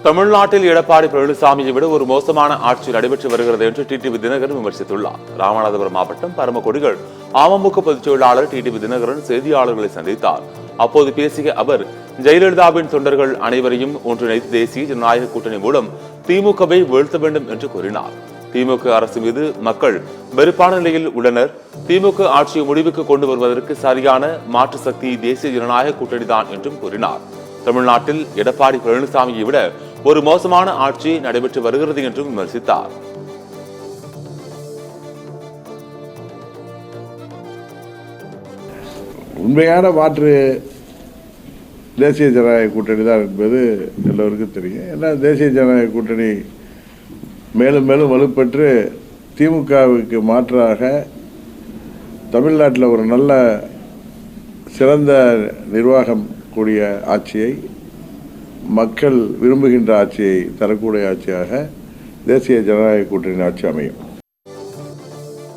தமிழ்நாட்டில் எடப்பாடி பழனிசாமியை விட ஒரு மோசமான ஆட்சி நடைபெற்று வருகிறது என்று டிடிவி தினகரன் விமர்சித்துள்ளார். ராமநாதபுரம் மாவட்டம் பரமக்குடிகள் அமமுக பொதுச் செயலாளர் டிடிவி தினகரன் செய்தியாளர்களை சந்தித்தார். அப்போது பேசிய அவர், ஜெயலலிதாவின் தொண்டர்கள் அனைவரையும் ஒன்றிணைத்து தேசிய ஜனநாயக கூட்டணி மூலம் திமுகவை வீழ்த்த வேண்டும் என்று கூறினார். திமுக அரசு மீது மக்கள் வெறுப்பான நிலையில் உள்ளனர். திமுக ஆட்சியை முடிவுக்கு கொண்டு வருவதற்கு சரியான மாற்று சக்தி தேசிய ஜனநாயக கூட்டணி தான் என்றும் கூறினார். தமிழ்நாட்டில் எடப்பாடி பழனிசாமியை விட ஒரு மோசமான ஆட்சி நடைபெற்று வருகிறது என்றும் விமர்சித்தார். உண்மையான மாற்று தேசிய ஜனநாயக கூட்டணி தான் என்பது எல்லோருக்கும் தெரியும். ஏன்னா தேசிய ஜனநாயக கூட்டணி மேலும் மேலும் வலுப்பெற்று திமுகவுக்கு மாற்றாக தமிழ்நாட்டில் ஒரு நல்ல சிறந்த நிர்வாகம் கூடிய ஆட்சியை, மக்கள் விரும்புகின்ற ஆட்சியை தரக்கூடிய ஆட்சியாக தேசிய ஜனநாயக கூட்டணி ஆட்சி அமையும்.